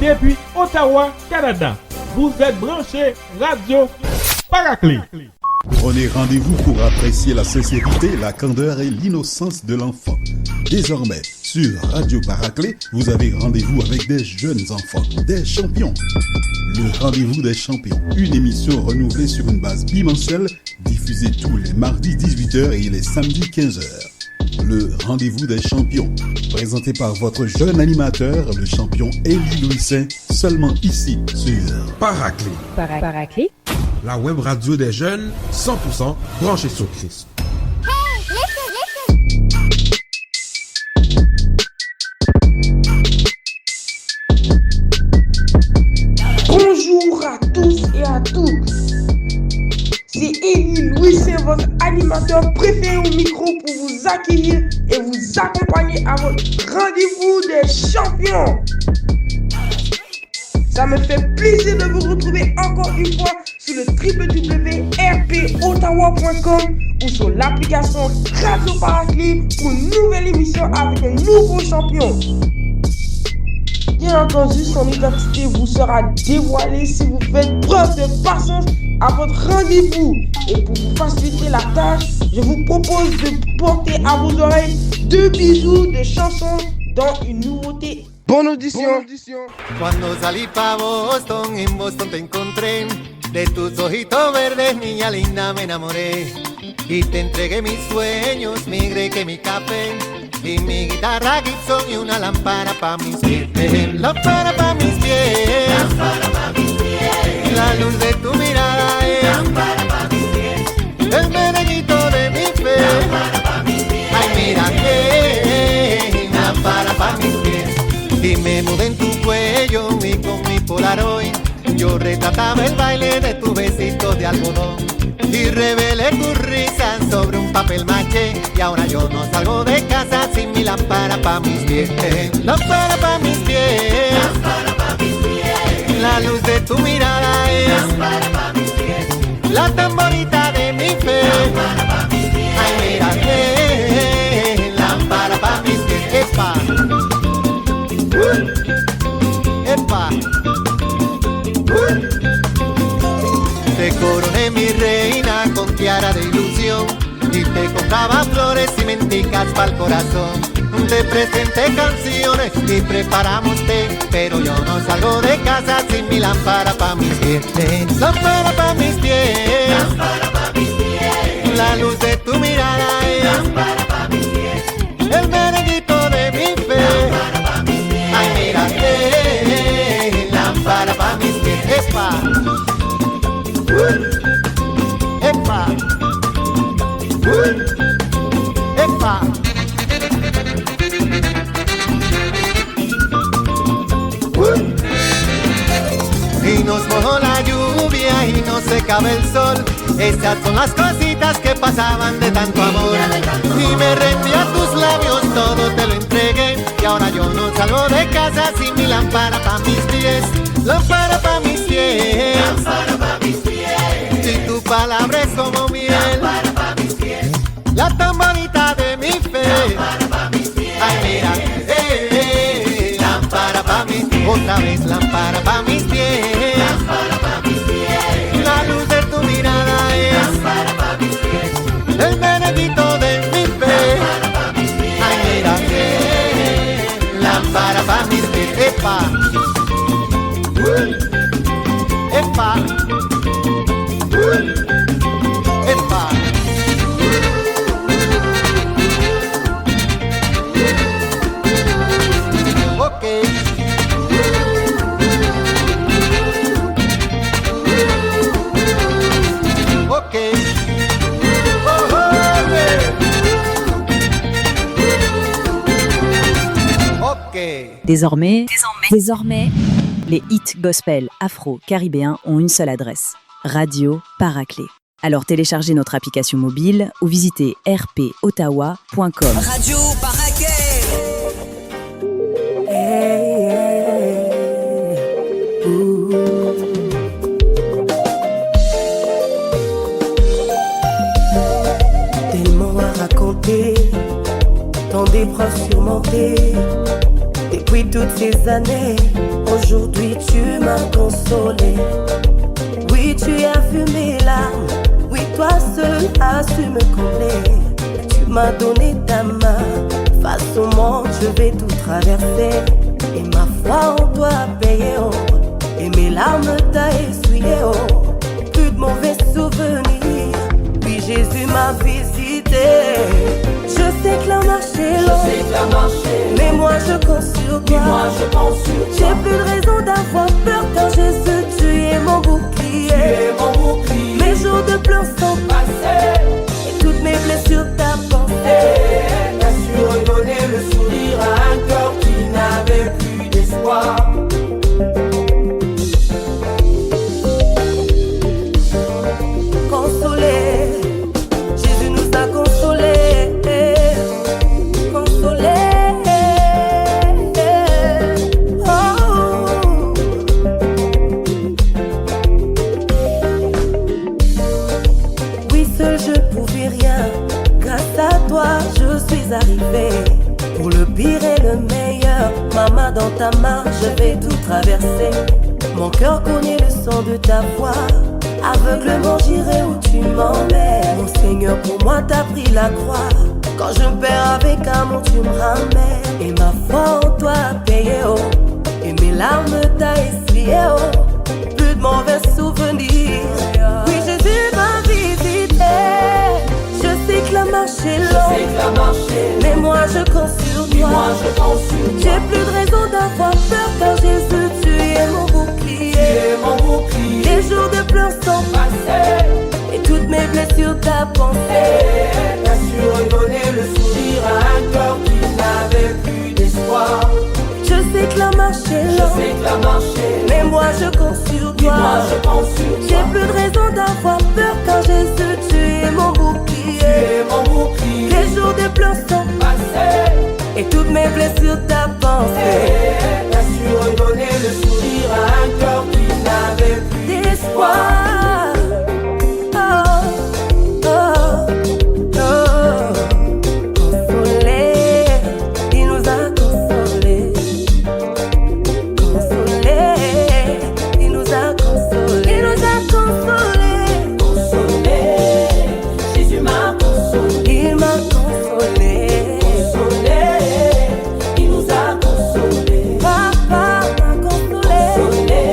depuis Ottawa, Canada. Vous êtes branchés Radio Paraclet. Prenez rendez-vous pour apprécier la sincérité, la candeur et l'innocence de l'enfant. Désormais, sur Radio Paraclet, vous avez rendez-vous avec des jeunes enfants, des champions. Le Rendez-vous des champions, une émission renouvelée sur une base bimensuelle, diffusée tous les mardis 18h et les samedis 15h. Le Rendez-vous des champions, présenté par votre jeune animateur, le champion Élie Louisin, seulement ici sur Paraclet. Paraclet. La web radio des jeunes, 100% branchée sur Christ. Bonjour à tous et à toutes. C'est Élie Louisin, votre animateur préféré au micro pour vous accueillir et vous accompagner à votre rendez-vous des champions. Ça me fait plaisir de vous retrouver encore une fois sur le www.rpottawa.com ou sur l'application Radio Paraclet pour une nouvelle émission avec un nouveau champion. Bien entendu, son identité vous sera dévoilée si vous faites preuve de patience à votre rendez-vous. Et pour vous faciliter la tâche, je vous propose de porter à vos oreilles 2 bijoux de chansons dans une nouveauté. Bonne audition. Cuando salí pa' Boston, en Boston te encontré. De tus ojitos verdes, niña linda, me enamoré. Y te entregué mis sueños, mi greque, mi café. Y mi guitarra Gibson y una lámpara pa' mis pies. Lámpara pa' mis pies. Lámpara pa' mis pies. La luz de tu mirada es lámpara pa' mis pies. El merenguito de mi fe. Lámpara pa' mis pies. Ay, mira que lámpara pa' mis pies. Y me mudé en tu cuello y con mi Polaroid yo retrataba el baile de tus besitos de algodón. Y revelé tus risas sobre un papel maché. Y ahora yo no salgo de casa sin mi lámpara pa' mis pies. Lámpara pa' mis pies. Lámpara pa' mis pies. La luz de tu mirada es lámpara pa' mis pies. La tan bonita de mi fe. Lámpara pa' mis pies. Ay, mira que lámpara pa' mis pies. Epa. Epa. Te coroné mi reina con tiara de ilusión y te compraba flores y menticas pa'l corazón. Te presenté canciones y preparamos té, pero yo no salgo de casa sin mi lámpara pa' mis pies. Lámpara pa' mis pies. Lámpara pa' mis pies. La luz de tu mirada es lámpara pa' mis pies. El merenguito de mi fe. Lámpara pa' mis pies. Ay, mira que lámpara pa' mis pies. Epa. Epa. Epa. Y nos mojó la lluvia y no secaba el sol. Esas son las cositas que pasaban de tanto amor. Y me rendí a tus labios, todo te lo entregué. Y ahora yo no salgo de casa sin mi lámpara pa' mis pies. Lámpara pa' mis pies. Lámpara pa' mis pies. Y tu palabra es como miel. Lámpara pa' mis pies. La tan bonita de mi fe. Lámpara pa' mis pies. Ay, mira, lámpara pa' mis pies. Otra vez lámpara pa' mis pies. Lámpara pa' mis pies. La luz de tu mirada es lámpara pa' mis pies. El merenguito de mi fe. Lámpara pa' mis pies. Ay, mira que lámpara pa' mis pies. Epa. Epa. Epa. Ok. Ok. Oh, oh, yeah. Ok. Désormais, les hits gospel afro-caribéens ont une seule adresse, Radio Paraclet. Alors téléchargez notre application mobile ou visitez rpottawa.com. Radio Paraclet. Tellement à raconter, tant d'épreuves surmontées. Depuis toutes ces années, Aujourd'hui tu m'as consolé. Oui, tu as vu mes larmes. Oui, toi seul as su me combler. Tu m'as donné ta main. Face au monde, je vais tout traverser. Et ma foi en toi a payé, oh. Et mes larmes t'a essuyé, oh. Plus de mauvais souvenirs. Puis Jésus m'a visité. Je sais que la marche est longue, mais moi je compte sur toi. J'ai plus de raison d'avoir peur car Jésus, tu es mon bouclier. Mes jours de pleurs sont passés et toutes mes blessures t'as pensé. T'as su redonner le sourire à un cœur qui n'avait plus d'espoir. Consolé, Jésus nous a consolés. Arrivé pour le pire et le meilleur. Maman, dans ta main, je vais tout traverser. Mon cœur connaît le son de ta voix. Aveuglement, j'irai où tu m'emmènes. Mon Seigneur, pour moi, t'as pris la croix. Quand je me perds avec amour, tu me ramènes. Et ma foi en toi a payé, oh. Et mes larmes t'a essuyé, oh. Plus de mauvais souvenirs. Oui, Jésus m'a visité. Je sais que la marche est longue, mais moi je compte sur toi. J'ai plus de raison d'avoir peur car Jésus, tu es mon bouclier. Les jours de pleurs sont passés et toutes mes blessures t'as pensé. T'as su redonner le sourire à un cœur qui n'avait plus d'espoir. Je sais que la marche est longue, mais moi je compte sur toi. J'ai plus de raison d'avoir peur car Jésus, tu es mon bouclier. Les jours de pleurs sont passés et toutes mes blessures t'as pensé. T'as su redonner le sourire à un cœur qui n'avait plus d'espoir. Consolé, il nous a consolés. Consolé, il nous a consolés. Il nous a consolés. Consolé, Jésus m'a consolé. Il m'a consolé. Consolé, il nous a consolés. Papa m'a consolé. Consolé,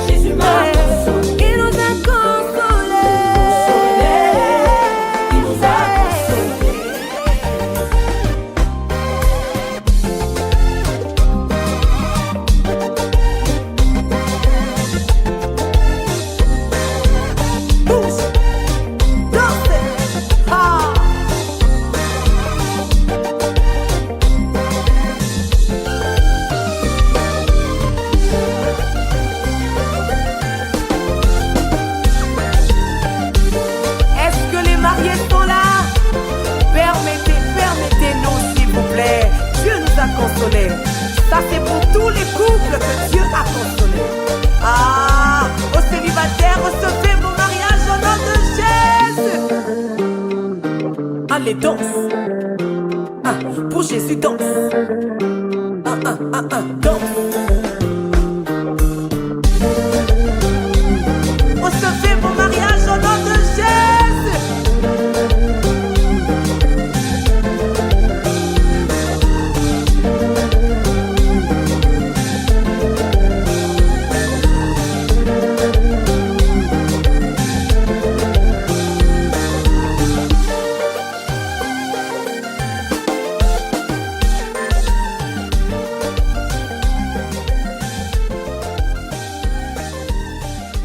Jésus m'a consolé. Il nous a consolés. Consolé, il nous a consolés. Bouge, danse, ah. Est-ce que les mariés sont là? Permettez-nous s'il vous plaît. Dieu nous a consolés. Ça c'est pour tous les couples que Dieu a consolés. Ah, aux célibataires, recevez vos mariages au nom de Jésus. Allez, danse. Ah, pour Jésus, danse. Danse. Recevez vos mariages au nom de Jésus.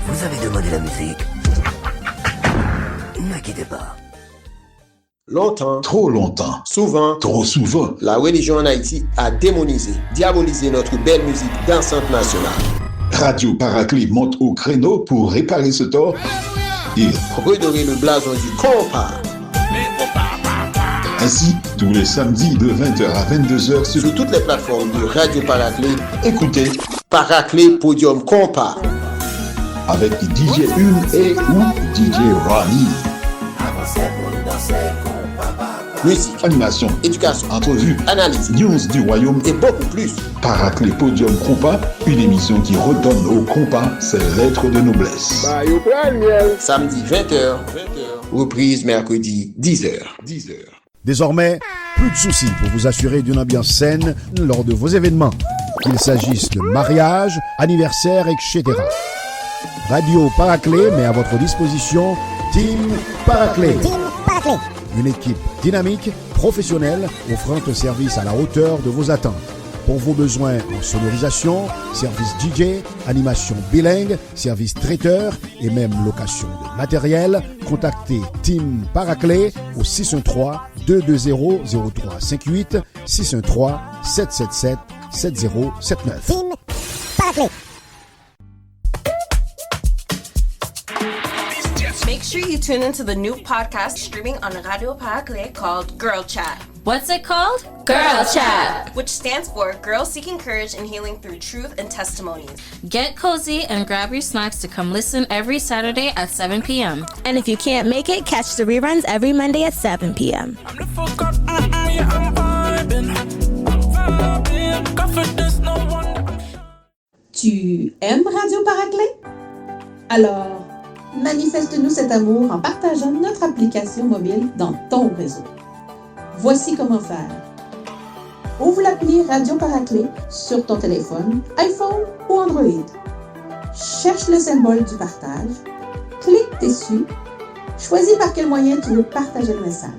Vous avez demandé la musique. Ne quittez pas. Longtemps, Trop longtemps, souvent, trop souvent. la religion en Haïti a démonisé, diabolisé notre belle musique dansante nationale. Radio Paraclet monte au créneau pour réparer ce tort et Redorer le blason du compas. ainsi tous les samedis de 20h à 22h Sur toutes les plateformes de Radio Paraclet, écoutez Paraclet Podium Compas. avec DJ Une et ou DJ Ronnie. musique, animation, éducation, entrevues, analyse, news du royaume et beaucoup plus. Paraclet Podium Compas, une émission qui redonne au compas ses lettres de noblesse. Samedi 20h, reprise mercredi 10h. Désormais, plus de soucis pour vous assurer d'une ambiance saine lors de vos événements, qu'il s'agisse de mariage, anniversaire, etc. Radio Paraclet met à votre disposition Team Paraclet. Une équipe dynamique, professionnelle, offrant un service à la hauteur de vos attentes. Pour vos besoins en sonorisation, service DJ, animation bilingue, service traiteur et même location de matériel, contactez Team Paraclet au 613-220-0358, 613-777-7079. Team Paraclet. Make sure you tune into the new podcast streaming on Radio Paraclet called Girl Chat. What's it called? Girl Chat, which stands for Girls Seeking Courage and Healing Through Truth and Testimonies. Get cozy and grab your snacks to come listen every Saturday at 7 p.m. And if you can't make it, catch the reruns every Monday at 7 p.m. Tu aimes Radio Paraclet? Alors, manifeste-nous cet amour en partageant notre application mobile dans ton réseau. Voici comment faire. Ouvre l'appli Radio Paraclet sur ton téléphone, iPhone ou Android. Cherche le symbole du partage, clique dessus, choisis par quel moyen tu veux partager le message.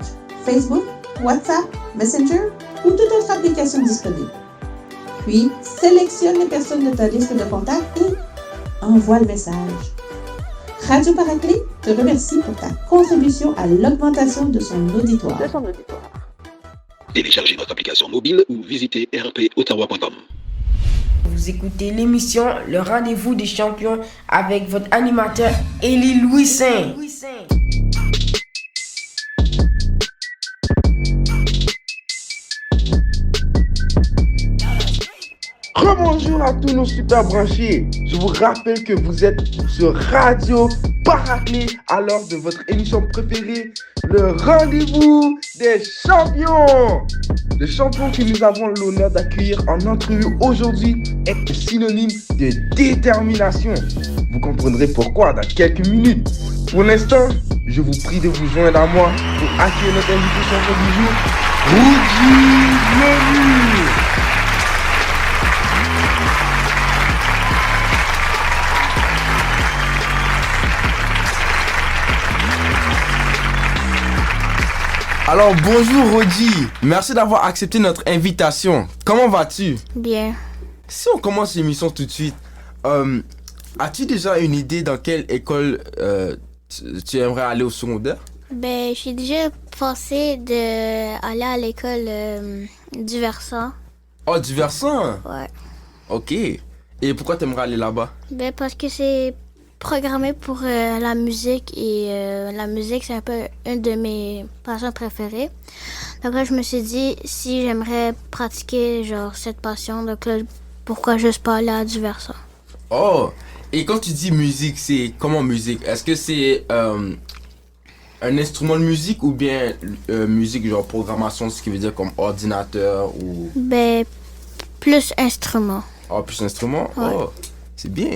Facebook, WhatsApp, Messenger ou toute autre application disponible. Puis, sélectionne les personnes de ta liste de contacts et envoie le message. Radio Paraclet te remercie pour ta contribution à l'augmentation de son auditoire. Téléchargez notre application mobile ou visitez rpottawa.com. Vous écoutez l'émission Le Rendez-vous des Champions avec votre animateur Élie Louis Saint. Rebonjour à tous nos super branchés. Je vous rappelle que vous êtes sur Radio Paraclet à l'heure de votre émission préférée, le Rendez-vous des Champions. Le champion que nous avons l'honneur d'accueillir en entrevue aujourd'hui est synonyme de détermination. Vous comprendrez pourquoi dans quelques minutes. Pour l'instant, je vous prie de vous joindre à moi pour accueillir notre invité champion du jour, Rudy Menu. Alors bonjour Rodi, merci d'avoir accepté notre invitation. Comment vas-tu? Bien. Si on commence l'émission tout de suite, as-tu déjà une idée dans quelle école tu aimerais aller au secondaire? Ben, j'ai déjà pensé d'aller à l'école du Versant. Oh, du Versant? Ouais. Ok. Et pourquoi tu aimerais aller là-bas? Ben, parce que c'est programmé pour la musique et la musique c'est un peu une de mes passions préférées. Donc là je me suis dit si j'aimerais pratiquer genre cette passion, donc là pourquoi juste pas aller à du Versant. Oh, et quand tu dis musique, c'est comment musique? Est-ce que c'est un instrument de musique ou bien musique genre programmation, ce qui veut dire comme ordinateur ou... Ben plus instrument. Oh, plus instrument? Ouais. Oh. C'est bien.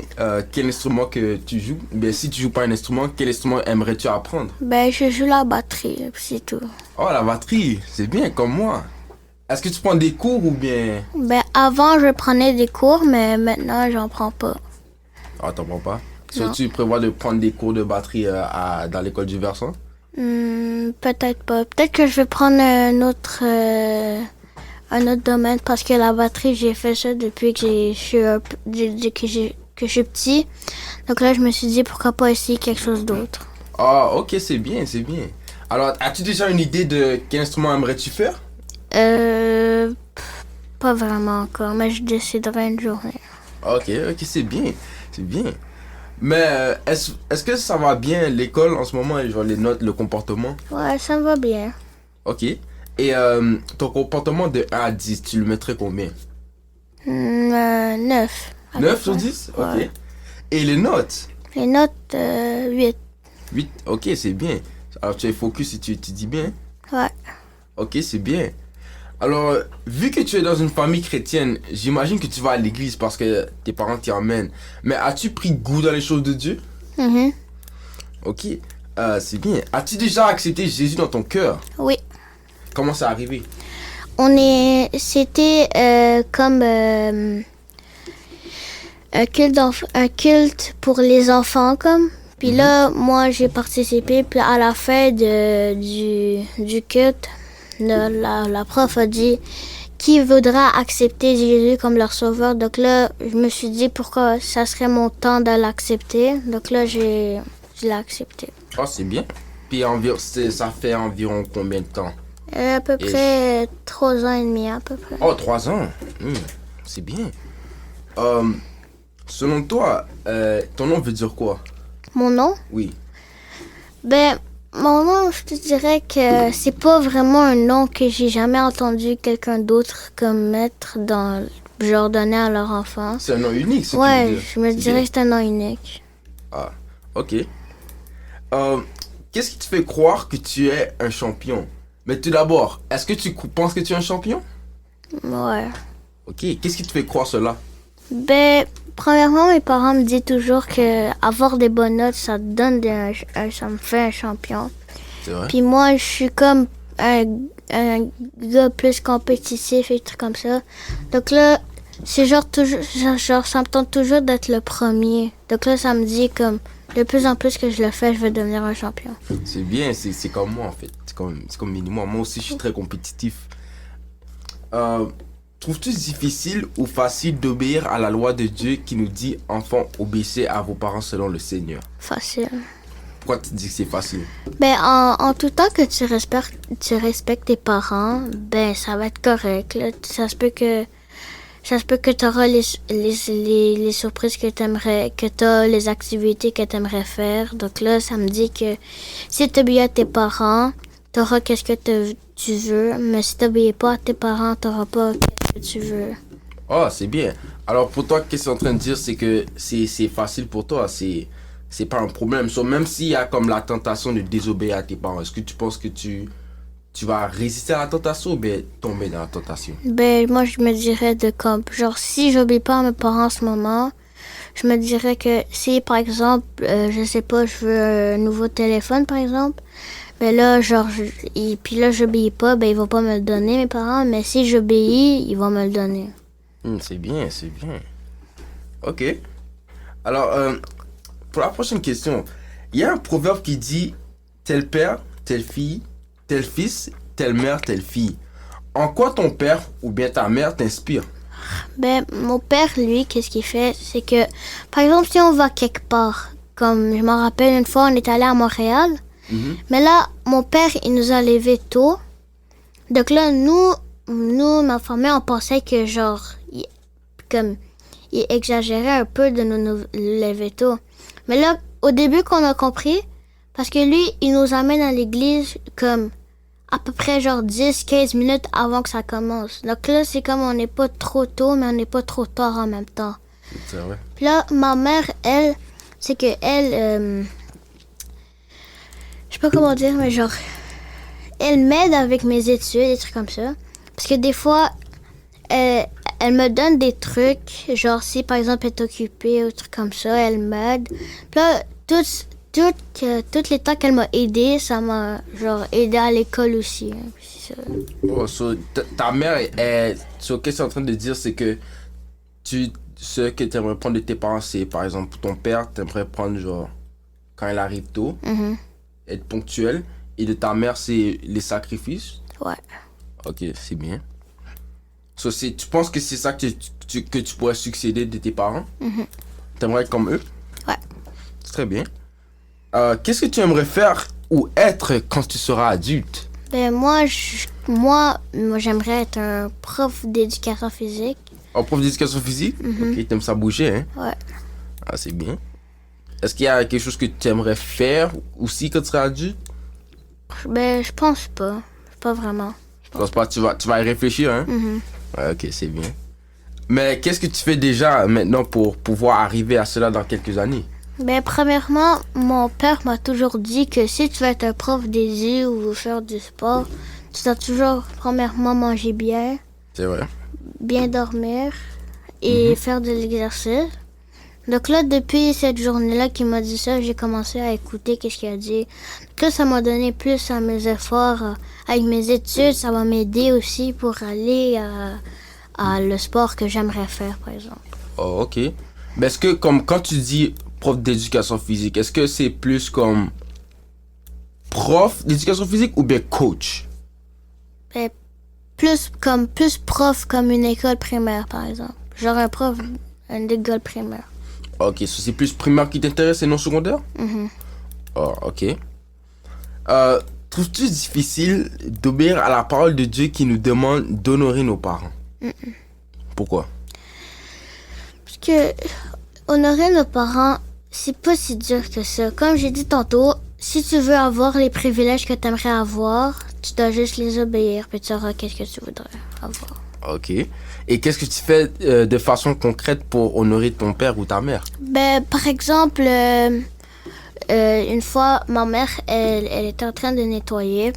Quel instrument que tu joues? Ben, si tu joues pas un instrument, quel instrument aimerais-tu apprendre? Ben, je joue la batterie, c'est tout. Oh, la batterie, c'est bien, comme moi. Est-ce que tu prends des cours ou bien... Ben, avant, je prenais des cours, mais maintenant, j'en prends pas. Ah, t'en prends pas? So, tu prévois de prendre des cours de batterie dans l'école du Versant? Peut-être pas. Peut-être que je vais prendre un autre domaine parce que la batterie, j'ai fait ça depuis que je suis petit. Donc là, je me suis dit pourquoi pas essayer quelque chose d'autre. Ah, ok, c'est bien, c'est bien. Alors, as-tu déjà une idée de quel instrument aimerais-tu faire? Pas vraiment encore, mais je déciderai une journée. Ok, c'est bien, c'est bien. Mais est-ce que ça va bien l'école en ce moment, genre les notes, le comportement? Ouais, ça va bien. Ok. Et ton comportement de 1 à 10, tu le mettrais combien? 9. 9 sur 10? Ok. Ouais. Et les notes? Les notes, 8. 8? Ok, c'est bien. Alors tu es focus et tu dis bien? Ouais. Ok, c'est bien. Alors, vu que tu es dans une famille chrétienne, j'imagine que tu vas à l'église parce que tes parents t'y emmènent. Mais as-tu pris goût dans les choses de Dieu? Mhm. Ok, c'est bien. As-tu déjà accepté Jésus dans ton cœur? Oui. Comment c'est arrivé? C'était comme un culte pour les enfants, comme. Puis là, moi, j'ai participé. Puis à la fin du culte, la prof a dit qui voudra accepter Jésus comme leur sauveur. Donc là, je me suis dit pourquoi ça serait mon temps de l'accepter. Donc là, je l'ai accepté. Oh, c'est bien. Puis ça fait environ combien de temps? À peu près 3 ans et demi, à peu près. Oh, 3 ans. C'est bien. Selon toi, ton nom veut dire quoi? Mon nom? Oui. Ben, mon nom, je te dirais que c'est pas vraiment un nom que j'ai jamais entendu quelqu'un d'autre comme mettre genre donner à leur enfant. C'est un nom unique, c'est Ouais, je me dirais que c'est un nom unique. Ah, ok. Qu'est-ce qui te fait croire que tu es un champion? Mais tout d'abord, est-ce que tu penses que tu es un champion? Ouais. Ok, qu'est-ce qui te fait croire cela? Ben, premièrement, mes parents me disent toujours que avoir des bonnes notes, ça me fait un champion. C'est vrai? Puis moi, je suis comme un gars plus compétitif et tout comme ça. Donc là, c'est genre ça me tente toujours d'être le premier. Donc là, ça me dit comme, de plus en plus que je le fais, je vais devenir un champion. C'est bien, c'est comme moi en fait. C'est comme moi. Moi aussi, je suis très compétitif. Trouves-tu difficile ou facile d'obéir à la loi de Dieu qui nous dit « Enfants, obéissez à vos parents selon le Seigneur ». Facile. Pourquoi tu dis que c'est facile? Ben, en tout temps que tu respectes tes parents, ben, ça va être correct. Là. Ça se peut que tu auras les surprises que tu as les activités que tu aimerais faire. Donc là, ça me dit que si tu obéis à tes parents, tu auras qu'est-ce que tu veux. Mais si tu n'obéis pas à tes parents, tu n'auras pas qu'est-ce que tu veux. Oh, c'est bien. Alors pour toi, qu'est-ce que tu es en train de dire? C'est que c'est facile pour toi. C'est pas un problème. Même s'il y a comme la tentation de désobéir à tes parents, est-ce que tu penses que tu vas résister à la tentation ou bien tomber dans la tentation? Ben, moi, je me dirais genre, si j'obéis pas à mes parents en ce moment, je me dirais que si, par exemple, je sais pas, je veux un nouveau téléphone, par exemple, ben là, genre, puis là, j'obéis pas, ben, ils vont pas me le donner, mes parents, mais si j'obéis, ils vont me le donner. C'est bien, c'est bien. Ok. Alors, pour la prochaine question, il y a un proverbe qui dit « Tel père, telle fille, tel fils, telle mère, telle fille ». En quoi ton père ou bien ta mère t'inspire? Ben, mon père, lui, qu'est-ce qu'il fait? C'est que, par exemple, si on va quelque part, comme je m'en rappelle une fois, on est allé à Montréal, mais là, mon père, il nous a levés tôt. Donc là, nous, ma famille, on pensait que, genre, il exagérait un peu de nous lever tôt. Mais là, au début qu'on a compris, parce que lui, il nous amène à l'église comme à peu près genre 10-15 minutes avant que ça commence. Donc là, c'est comme on n'est pas trop tôt, mais on n'est pas trop tard en même temps. C'est vrai. Puis là, ma mère, elle, c'est que elle, je sais pas comment dire, mais genre, elle m'aide avec mes études, des trucs comme ça. Parce que des fois, elle me donne des trucs, genre si par exemple elle est occupée ou des trucs comme ça, elle m'aide. Puis là, tous les temps qu'elle m'a aidé, ça m'a genre aidé à l'école aussi. Hein, c'est ça. Oh, ta mère, ce que tu es en train de dire, c'est que ce que tu aimerais prendre de tes parents, c'est par exemple pour ton père, tu aimerais prendre genre quand elle arrive tôt, être ponctuel, et de ta mère, c'est les sacrifices. Ouais. Ok, c'est bien. Tu penses que c'est ça que tu pourrais succéder de tes parents? T'aimerais être comme eux? Ouais. C'est très bien. Qu'est-ce que tu aimerais faire ou être quand tu seras adulte? Ben moi j'aimerais être un prof d'éducation physique. Un prof d'éducation physique? Ok, t'aimes ça bouger, hein? Ouais. Ah, c'est bien. Est-ce qu'il y a quelque chose que tu aimerais faire aussi quand tu seras adulte? Ben, je pense pas. Pas vraiment. Je pense pas. Tu vas y réfléchir, hein? Ouais, ok, c'est bien. Mais qu'est-ce que tu fais déjà maintenant pour pouvoir arriver à cela dans quelques années? Ben, premièrement, mon père m'a toujours dit que si tu veux être un prof d'édu ou faire du sport, tu dois toujours, premièrement, manger bien, C'est vrai. bien dormir et faire de l'exercice. Donc là, depuis cette journée-là qu'il m'a dit ça, j'ai commencé à écouter qu'est-ce qu'il a dit. Donc là, ça m'a donné plus à mes efforts avec mes études. Ça va m'aider aussi pour aller à le sport que j'aimerais faire, par exemple. Oh, ok. Mais est-ce que, comme quand tu dis prof d'éducation physique, est-ce que c'est plus comme prof d'éducation physique ou bien coach? Ben, plus prof, comme une école primaire, par exemple. Genre un prof d'une école primaire. Ok, so c'est plus primaire qui t'intéresse et non secondaire? Oh, ok. Trouves-tu difficile d'obéir à la parole de Dieu qui nous demande d'honorer nos parents? Pourquoi? Parce que honorer nos parents, c'est pas si dur que ça. Comme j'ai dit tantôt, si tu veux avoir les privilèges que tu aimerais avoir, tu dois juste les obéir, puis tu auras qu'est-ce que tu voudrais avoir. Ok. Et qu'est-ce que tu fais de façon concrète pour honorer ton père ou ta mère? Ben, par exemple, une fois, ma mère, elle était en train de nettoyer.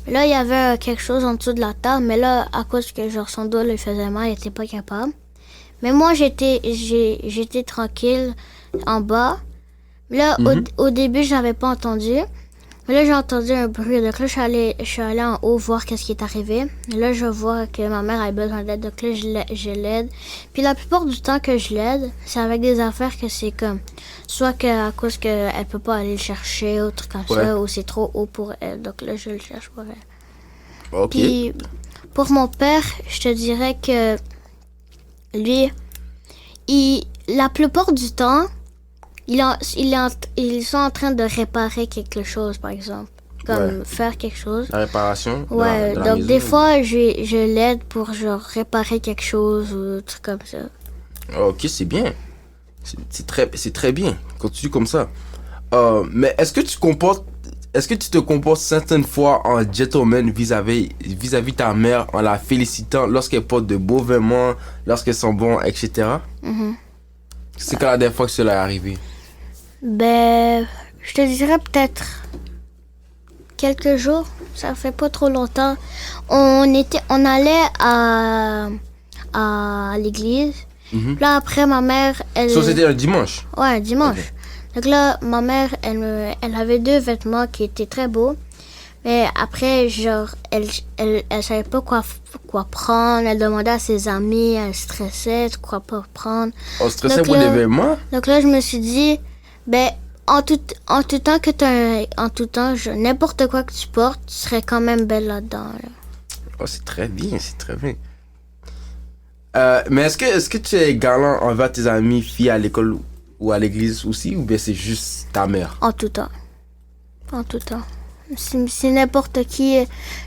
Là, il y avait quelque chose en dessous de la table, mais là, à cause que genre son dos lui faisait mal, elle était pas capable. Mais moi, j'étais tranquille en bas. Là, au début, je n'avais pas entendu. Mais là, j'ai entendu un bruit. Donc là, je suis allée en haut voir qu'est-ce qui est arrivé. Et là, je vois que ma mère a besoin d'aide. Donc là, je l'aide. Puis la plupart du temps que je l'aide, c'est avec des affaires que c'est comme... Soit qu'à cause qu'elle peut pas aller le chercher, ou truc comme ça, ou c'est trop haut pour elle. Donc là, je le cherche pour elle. Ok. Puis pour mon père, je te dirais que lui, la plupart du temps, ils sont en train de réparer quelque chose, par exemple. Comme faire quelque chose. La réparation? Ouais, de la donc maison, des fois, je l'aide pour genre réparer quelque chose ou truc comme ça. Ok, c'est bien. C'est très bien. Continue comme ça. Mais est-ce que tu te comportes certaines fois en gentleman vis-à-vis ta mère en la félicitant lorsqu'elle porte de beaux vêtements, lorsqu'elles sont bons, etc.? C'est quand la dernière fois que cela est arrivé? Ben, je te dirais peut-être quelques jours. Ça fait pas trop longtemps. On allait à l'église. Là, après, ma mère, elle... Ça, c'était un dimanche? Ouais, dimanche. Okay. Donc là, ma mère, elle avait 2 vêtements qui étaient très beaux. Mais après, genre, elle savait pas quoi prendre. Elle demandait à ses amis, elle stressait, quoi pas prendre. On stressait pour des vêtements? Donc là, je me suis dit, ben, en tout temps, n'importe quoi que tu portes, tu serais quand même belle là-dedans. Là. Oh, c'est très bien, c'est très bien. Mais est-ce que tu es galant envers tes amis, filles à l'école ou à l'église aussi, ou bien c'est juste ta mère? En tout temps. En tout temps. Si n'importe qui,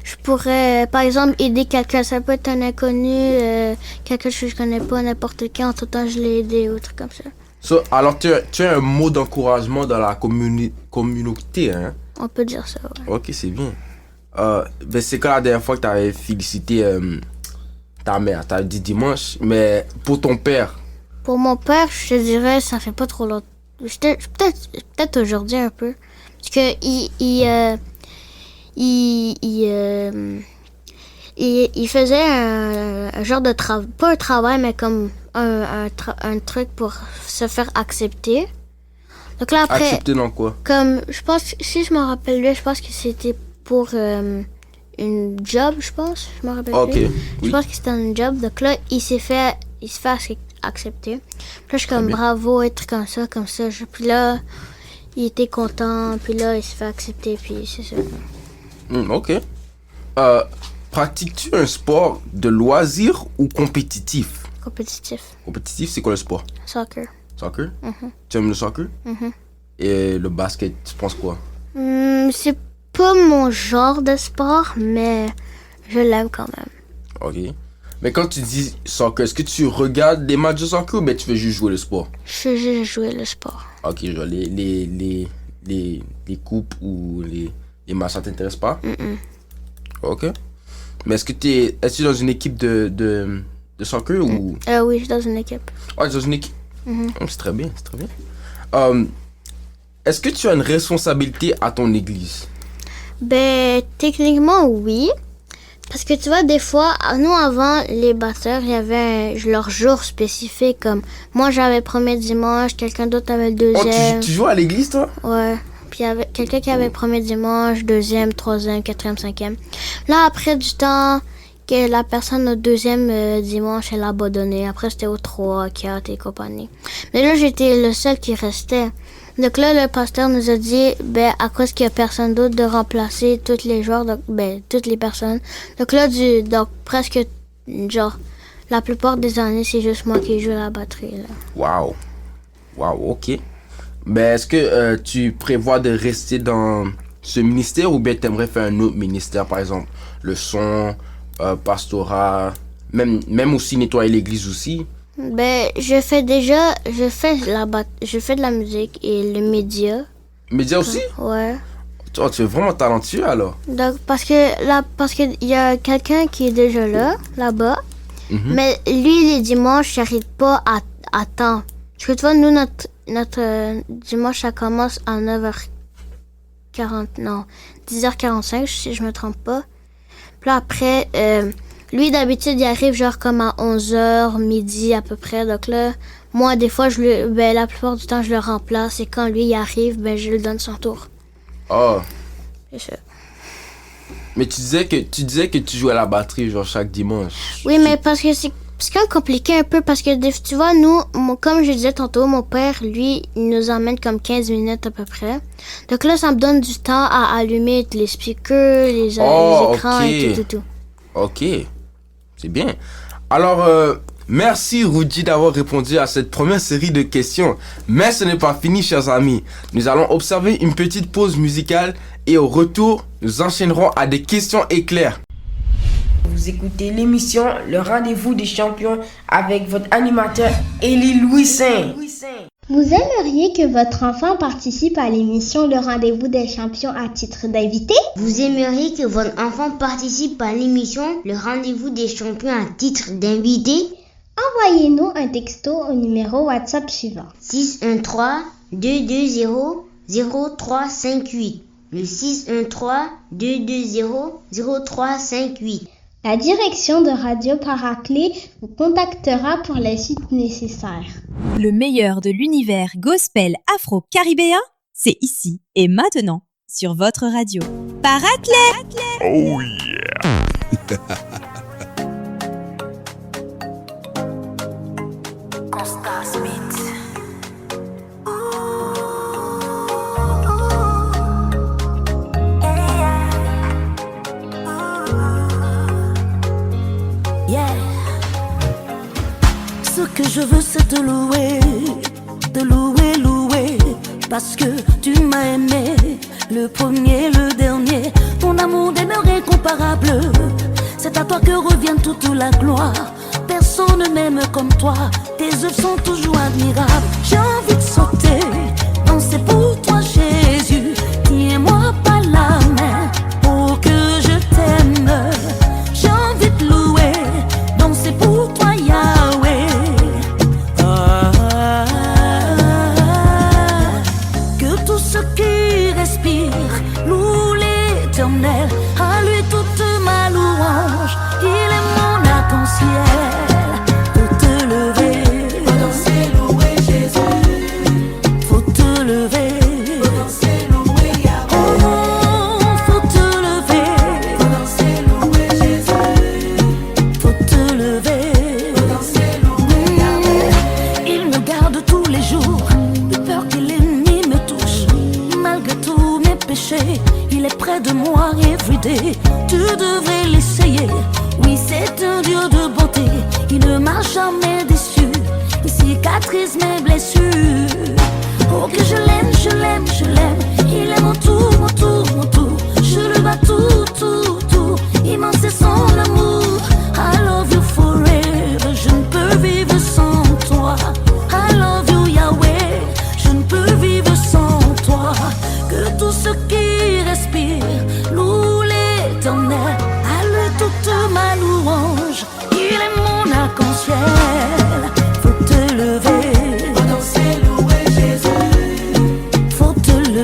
je pourrais, par exemple, aider quelqu'un. Ça peut être un inconnu, quelqu'un que je connais pas, n'importe qui. En tout temps, je l'ai aidé ou truc comme ça. Alors, tu as un mot d'encouragement dans la communauté, hein? On peut dire ça, ouais. Ok, c'est bien. Ben c'est quand la dernière fois que tu avais félicité ta mère? Tu as dit dimanche, mais pour ton père? Pour mon père, je te dirais, ça fait pas trop longtemps. Peut-être aujourd'hui un peu. Parce que il faisait un genre de travail, pas un travail, mais comme un truc pour se faire accepter. Donc là, après... Accepter dans quoi? Comme, je pense, si je me rappelle bien, je pense que c'était pour une job, je pense. Je me rappelle plus. Je pense que c'était un job. Donc là, il se fait accepter. Puis là, je suis comme bravo, être comme ça. Puis là, il était content. Puis là, il se fait accepter. Puis c'est ça. Ok. Pratiques-tu un sport de loisir ou compétitif? Compétitif. Compétitif, c'est quoi le sport? Soccer. Soccer? Tu aimes le soccer? Et le basket, tu penses quoi? C'est pas mon genre de sport, mais je l'aime quand même. Ok. Mais quand tu dis soccer, est-ce que tu regardes des matchs de soccer ou bien tu veux juste jouer le sport? Je veux juste jouer le sport. Ok, genre les coupes ou les matchs, ça t'intéresse pas? Ok. Mais est-ce que tu es dans une équipe de soccer ou... Oui, je suis dans une équipe. Ah, tu es dans une équipe? C'est très bien, c'est très bien. Est-ce que tu as une responsabilité à ton église? Ben, techniquement, oui. Parce que tu vois, des fois, nous avant, les batteurs, il y avait leur jour spécifique. Comme moi, j'avais le premier dimanche, quelqu'un d'autre avait le deuxième. Oh, tu joues à l'église, toi? Ouais. Puis il y avait quelqu'un qui avait le premier dimanche, deuxième, troisième, quatrième, cinquième. Là, après du temps, que la personne au deuxième dimanche, elle a abandonné. Après, c'était au 3, 4 et compagnie. Mais là, j'étais le seul qui restait. Donc là, le pasteur nous a dit, à cause qu'il n'y a personne d'autre de remplacer tous les joueurs, donc, toutes les personnes. Donc là, donc presque, genre, la plupart des années, c'est juste moi qui joue à la batterie, là. Wow, ok. Est-ce que tu prévois de rester dans ce ministère ou bien tu aimerais faire un autre ministère, par exemple, le son, pastorat, même aussi nettoyer l'église aussi? Je fais de la musique et le média. Média aussi? Ouais. Oh, tu es vraiment talentueux alors? Donc, parce que il y a quelqu'un qui est déjà là-bas, mais lui, les dimanches, il n'arrive pas à temps. Parce que tu vois, nous, notre dimanche, ça commence à 10h45, si je me trompe pas. Puis là, après, lui, d'habitude, il arrive genre comme à 11h, midi à peu près. Donc là, moi, des fois, la plupart du temps, je le remplace. Et quand lui, il arrive, je lui donne son tour. Oh. C'est ça. Mais tu disais que tu jouais à la batterie genre chaque dimanche. Oui, mais parce que c'est quand même compliqué un peu. Parce que tu vois, nous, comme je disais tantôt, mon père, lui, il nous emmène comme 15 minutes à peu près. Donc là, ça me donne du temps à allumer les speakers, les écrans et tout. Ok. C'est bien. Alors, merci Rudy d'avoir répondu à cette première série de questions. Mais ce n'est pas fini, chers amis. Nous allons observer une petite pause musicale et au retour, nous enchaînerons à des questions éclairs. Vous écoutez l'émission Le Rendez-vous des Champions avec votre animateur Élie Louis-Saint. Vous aimeriez que votre enfant participe à l'émission Le Rendez-vous des Champions à titre d'invité? Vous aimeriez que votre enfant participe à l'émission Le Rendez-vous des Champions à titre d'invité? Envoyez-nous un texto au numéro WhatsApp suivant. 613-220-0358. Le 613-220-0358. La direction de Radio Paraclet vous contactera pour les suites nécessaires. Le meilleur de l'univers gospel afro-caribéen, c'est ici et maintenant sur votre radio. Paraclet! Oh yeah! Ce que je veux c'est te louer, parce que tu m'as aimé, le premier, le dernier, ton amour demeure incomparable, c'est à toi que revient toute la gloire, personne ne m'aime comme toi, tes œuvres sont toujours admirables, j'ai envie de sauter, danser pour toi Jésus, tiens-moi par la main, pour que je t'aime, j'ai envie de louer, danser pour toi Yahweh. À lui toute ma louange, il est mon arc-en-ciel. Faut te lever, faut danser, louer Jésus. Faut te lever, faut danser, louer Yahweh. Oh, faut te lever, faut danser, louer Jésus. Faut te lever, faut danser, louer Yahweh. Il me garde tous les jours, de peur que l'ennemi me touche. Malgré tous mes péchés, il est près de moi everyday. Tu devrais l'essayer. Oui, c'est un Dieu de bonté. Il ne m'a jamais déçu. Il cicatrise mes blessures. Oh, que je l'aime, je l'aime, je l'aime. Il est mon tout, mon tout, mon tout. Je le bats tout, tout, tout. Immense c'est son amour. I love you forever. Je ne peux vivre sans toi. I love you Yahweh. Je ne peux vivre sans toi. Que tout ce qui respire loue l'Éternel, à lui toute ma louange, il est mon arc-en-ciel. Faut te lever, faut danser, louer Jésus. Faut te lever.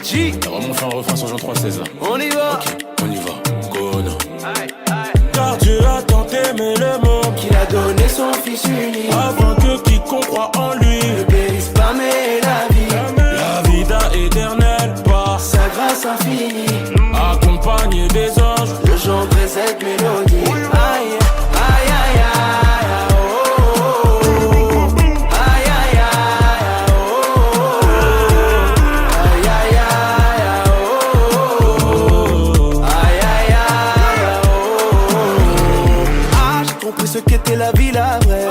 G. On va vraiment faire un refrain sur Jean 316 là. On y va. Ok, on y va. Go, car Dieu a tant aimé le monde qu'il a donné son fils unique, afin que quiconque croit en lui ne périsse pas mais la vie. La vida éternelle par sa grâce infinie, accompagné des anges, je chanterai cette mélodie. Aïe, aïe, aïe, aïe, oh, oh, oh. Aïe, aïe, aïe, oh, oh. Aïe, aïe, aïe, oh, oh. Aïe, aïe, aïe, oh, oh. Ah, j'ai compris ce qu'était la vie, la vraie.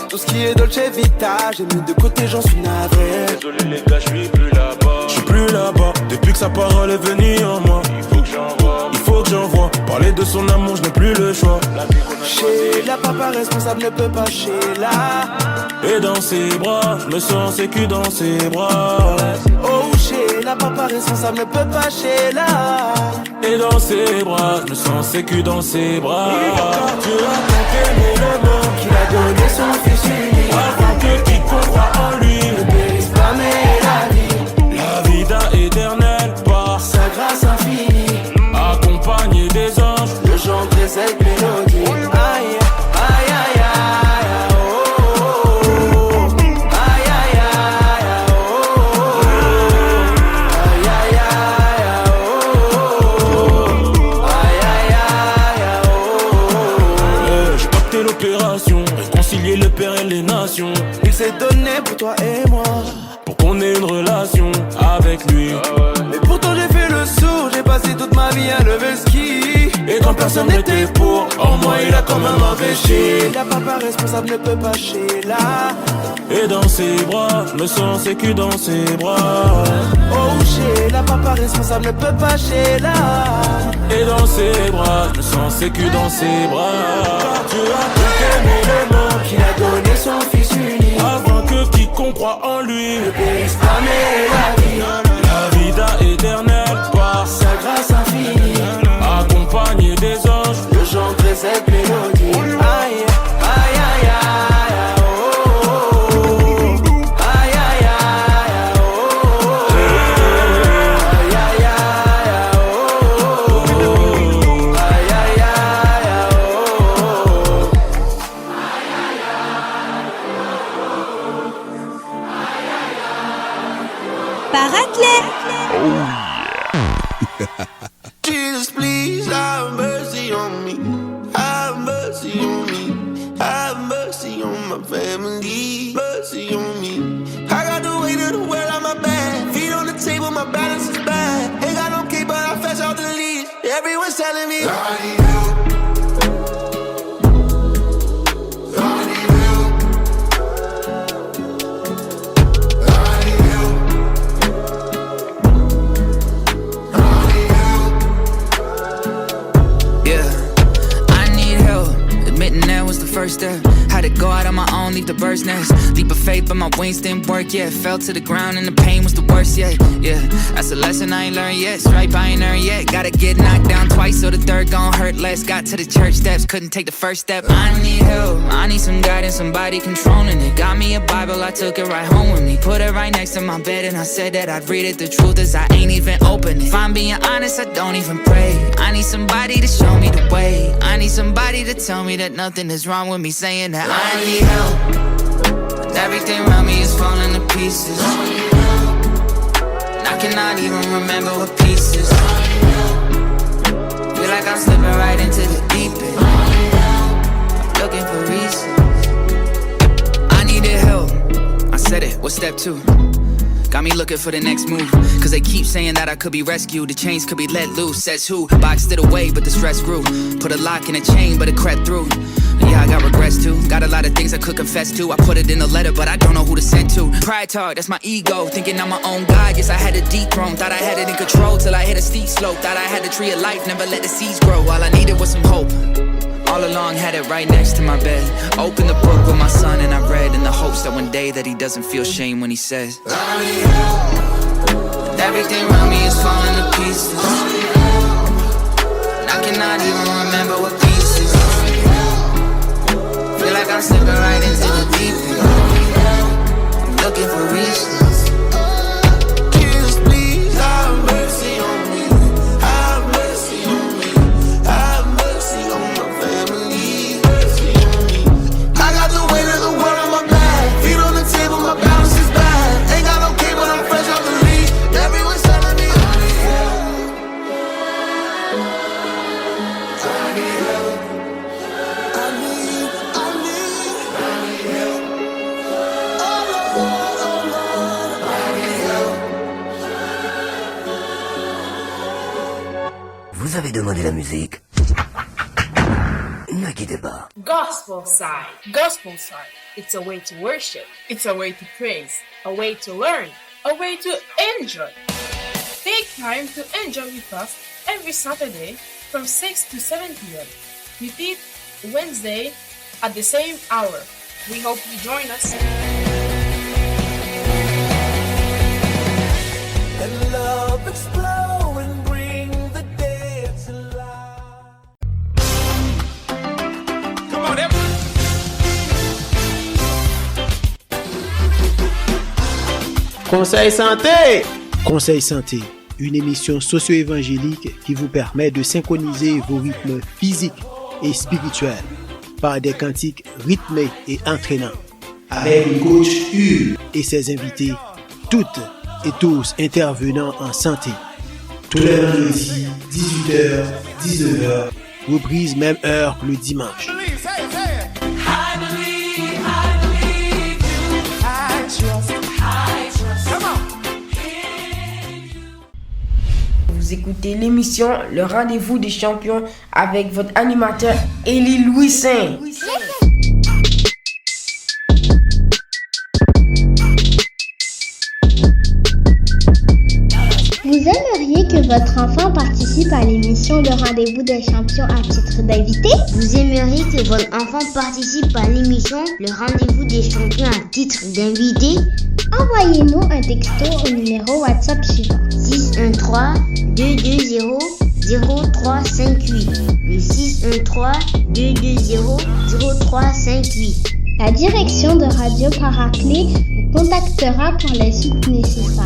Tout ce qui est Dolce Vita, j'ai mis de côté, j'en suis navré. Désolé les gars, je suis plus là-bas. Je suis plus là-bas, depuis que sa parole est venue en moi. Il faut que j'envoie, parler de son amour, je n'ai plus le choix. Chez la papa responsable ne peut pas chez la. Et dans ses bras, je me sens sécu dans ses bras. Oh, chez la papa responsable ne peut pas chez la. Et dans ses bras, je me sens sécu dans ses bras. Dieu a tant aimé le monde qu'il a donné son fils unique, afin que quiconque croit en lui ne périsse pas mais la vie. La vida éternelle par sa grâce infinie, accompagné des anges, je chanterai cette mélodie. Aïe, aïe, aïe, aïe, oh, oh, oh. Aïe, aïe, aïe, oh, oh, oh. Aïe, aïe, aïe, oh, oh, oh. Aïe, aïe, aïe, oh, oh, oh. J'ai pacté l'opération, réconcilier le père et les nations. Il s'est donné pour toi et moi, pour qu'on ait une relation avec lui. Mais pourtant j'ai fait le sourd, j'ai passé toute ma vie à lever le ski. Et quand personne n'était pour, en moi il a quand même investi. La papa responsable ne peut pas chez la. Et dans ses bras, je me sens sécu dans ses bras. Oh chez la papa responsable ne peut pas chez la. Et dans ses bras, je me sens sécu dans ses bras. Car Dieu a tant aimé le monde qu'il a donné son fils unique, afin que quiconque croit en lui ne périsse pas mais la vie. La vida éternelle par sa grâce infinie, accompagné des anges, je chanterai cette mélodie. Aïe, aïe, aïe, aïe, oh, oh, oh. Aïe, aïe, aïe, oh, oh, oh. Aïe, aïe, aïe, oh, oh, oh. Aïe, aïe, aïe, oh, oh. Paraclet. Jesus, please have mercy on me. Have mercy on me. Have mercy on my family. Mercy on me. I got the weight of the world on my back. Feet on the table, my balance is bad. Ain't got no key, but I fetch out the lead. Everyone's telling me I need help. First step, had to go out on my own, leave the bird's nest. Leap of faith, but my wings didn't work yet. Fell to the ground and the pain was the worst yet. Yeah, that's a lesson I ain't learned yet. Stripe I ain't earned yet. Gotta get knocked down twice so the third gon' hurt less. Got to the church steps, couldn't take the first step. I need help, I need some guidance, somebody controlling it. Got me a Bible, I took it right home with me. Put it right next to my bed and I said that I'd read it. The truth is I ain't even open it. If I'm being honest, I don't even pray. I need somebody to show me the way. I need somebody to tell me that nothing is wrong with me saying that I need help. And everything around me is falling to pieces. And I cannot even remember what pieces. Feel like I'm slipping right into the deep end. I'm looking for reasons. I needed help. I said it, what's step 2? Got me looking for the next move. Cause they keep saying that I could be rescued. The chains could be let loose, says who? Boxed it away, but the stress grew. Put a lock in a chain, but it crept through. Yeah, I got regrets too. Got a lot of things I could confess to. I put it in a letter, but I don't know who to send to. Pride talk, that's my ego. Thinking I'm my own God. Yes, I had a dethrone. Thought I had it in control till I hit a steep slope. Thought I had the tree of life, never let the seeds grow. All I needed was some hope. All along had it right next to my bed. Opened the book with my son and I read in the hopes that one day that he doesn't feel shame when he says I need help. Everything around me is falling to pieces. And I cannot even remember what pieces. Feel like I'm slipping right into the deep end. I'm looking for reasons. Jesus, please have demandé la musique? Ne quittez pas. Gospel side. Gospel side. It's a way to worship. It's a way to praise. A way to learn. A way to enjoy. Take time to enjoy with us every Saturday from 6 to 7 p.m. Repeat Wednesday at the same hour. We hope you join us. And love explode and bring the day to life. Come on, everyone. Conseil santé! Conseil santé, une émission socio-évangélique qui vous permet de synchroniser vos rythmes physiques et spirituels par des cantiques rythmés et entraînants. Avec le coach Hugues et ses invités, toutes et tous intervenant en santé. Tous les vendredis, 18h, 19h, reprise même heure le dimanche. Vous écoutez l'émission Le Rendez-vous des Champions avec votre animateur Élie Louis-Saint. Vous aimeriez que votre enfant participe à l'émission Le Rendez-vous des Champions à titre d'invité? Vous aimeriez que votre enfant participe à l'émission Le Rendez-vous des Champions à titre d'invité? Envoyez-nous un texto au numéro WhatsApp suivant 613-220-0358. Le 613-220-0358. La direction de Radio Paraclet vous contactera pour les suites nécessaires.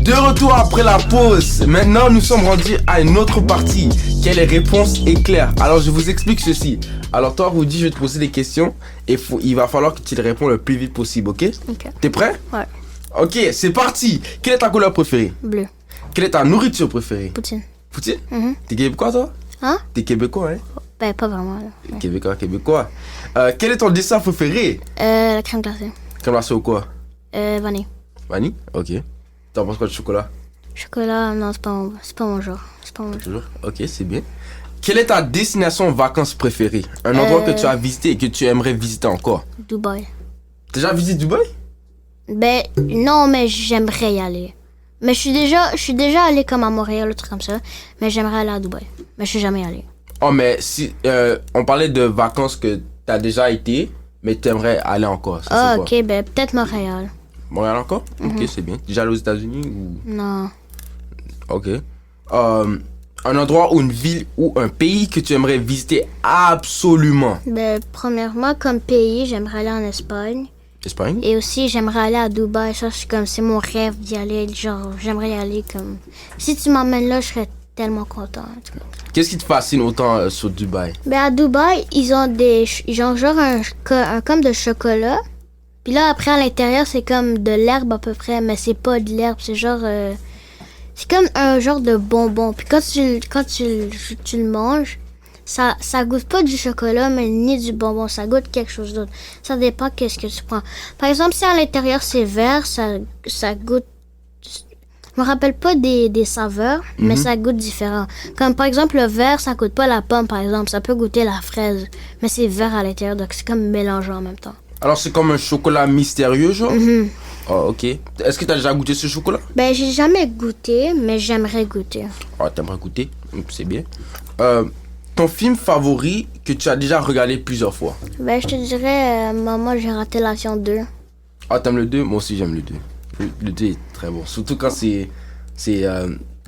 De retour après la pause. Maintenant, nous sommes rendus à une autre partie qui est les réponses éclairs. Alors, je vous explique ceci. Alors, toi, Rudy, je vais te poser des questions et il va falloir que tu les réponds le plus vite possible, ok? Ok. T'es prêt? Ouais. Ok, c'est parti. Quelle est ta couleur préférée? Bleu. Quelle est ta nourriture préférée? Poutine. Poutine? Mhm. T'es québécois, toi? Hein? T'es québécois, hein? Ben, pas vraiment. Là. Ouais. Québécois. Quel est ton dessert préféré? La crème glacée. Crème glacée ou quoi? Vanille. Vanille? Ok. T'en penses quoi du chocolat? Chocolat, non, c'est pas mon genre. C'est pas mon genre. Ok, c'est bien. Quelle est ta destination vacances préférée? Un endroit que tu as visité et que tu aimerais visiter encore? Dubaï. T'as déjà visité Dubaï? Ben, non, mais j'aimerais y aller. Mais je suis déjà allé comme à Montréal, un truc comme ça. Mais j'aimerais aller à Dubaï. Mais je suis jamais allé. Oh, mais si on parlait de vacances que t'as déjà été, mais t'aimerais aller encore. Ah, ok, ben peut-être Montréal. Montréal encore? Ok, c'est bien. Déjà allé aux États-Unis ou... Non. Ok. Un endroit ou une ville ou un pays que tu aimerais visiter absolument? Ben, premièrement, comme pays, j'aimerais aller en Espagne. Espagne? Et aussi, j'aimerais aller à Dubaï. Ça, c'est mon rêve d'y aller. Genre, j'aimerais y aller comme... Si tu m'emmènes là, je serais tellement content. Qu'est-ce qui te fascine autant sur Dubaï? Ben, à Dubaï, ils ont genre un comme de chocolat. Puis là, après, à l'intérieur, c'est comme de l'herbe à peu près, mais c'est pas de l'herbe, c'est genre... c'est comme un genre de bonbon. Puis quand tu le manges, ça goûte pas du chocolat, mais ni du bonbon, ça goûte quelque chose d'autre. Ça dépend qu'est-ce que tu prends. Par exemple, si à l'intérieur, c'est vert, ça goûte... Je me rappelle pas des saveurs, mais ça goûte différent. Comme par exemple, le vert, ça goûte pas la pomme, par exemple. Ça peut goûter la fraise, mais c'est vert à l'intérieur, donc c'est comme mélangé en même temps. Alors, c'est comme un chocolat mystérieux, genre? Oh, ok. Est-ce que tu as déjà goûté ce chocolat? Ben, j'ai jamais goûté, mais j'aimerais goûter. Oh, t'aimerais goûter? C'est bien. Ton film favori que tu as déjà regardé plusieurs fois? Ben, je te dirais, Maman, j'ai raté l'avion 2. Ah, t'aimes le 2? Moi aussi, j'aime le 2. Le 2 est très bon. Surtout quand c'est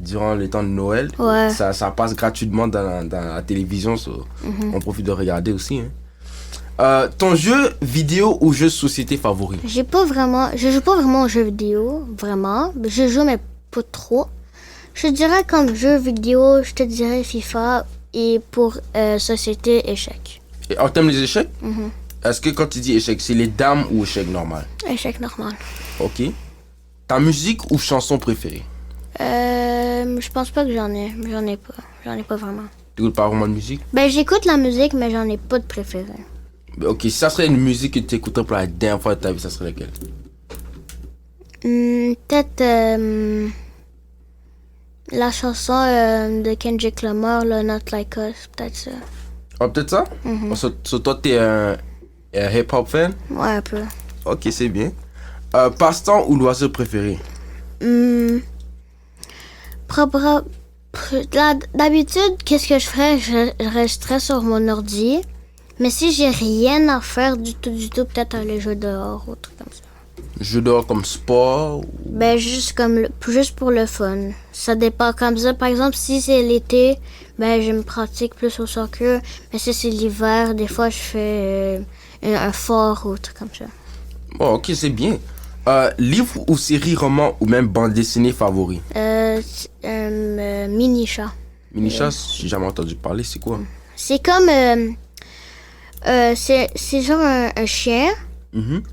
durant le temps de Noël. Ouais. Ça passe gratuitement dans la télévision. On profite de regarder aussi, hein. Ton jeu vidéo ou jeu de société favori? Je joue pas vraiment aux jeux vidéo, vraiment. Je joue, mais pas trop. Je dirais comme jeu vidéo, je te dirais FIFA et pour société, échec. Et t'aimes les échecs? Est-ce que quand tu dis échec, c'est les dames ou échec normal? Échec normal. Ok. Ta musique ou chanson préférée? Je pense pas que j'en ai. J'en ai pas. J'en ai pas vraiment. Tu écoutes pas vraiment de musique? Ben, j'écoute la musique, mais j'en ai pas de préférée. Ok, si ça serait une musique que tu écouterais pour la dernière fois de ta vie, ça serait laquelle? Peut-être la chanson de Kendrick Lamar, là, Not Like Us, peut-être ça. Ah, peut-être ça? So, toi, t'es un hip-hop fan? Ouais, un peu. Ok, c'est bien. Passe-temps ou loisir préféré? D'habitude, qu'est-ce que je ferais? Je resterais sur mon ordi. Mais si j'ai rien à faire du tout, peut-être aller jouer dehors ou un truc comme ça. Jeu dehors comme sport? Ou... Ben, juste pour le fun. Ça dépend comme ça. Par exemple, si c'est l'été, ben, je me pratique plus au soccer. Mais si c'est l'hiver, des fois, je fais un fort ou un truc comme ça. Bon, ok, c'est bien. Livre ou série, roman ou même bande dessinée favori? Mini-chat. Mini-chat, j'ai jamais entendu parler, c'est quoi? C'est comme... c'est genre un chien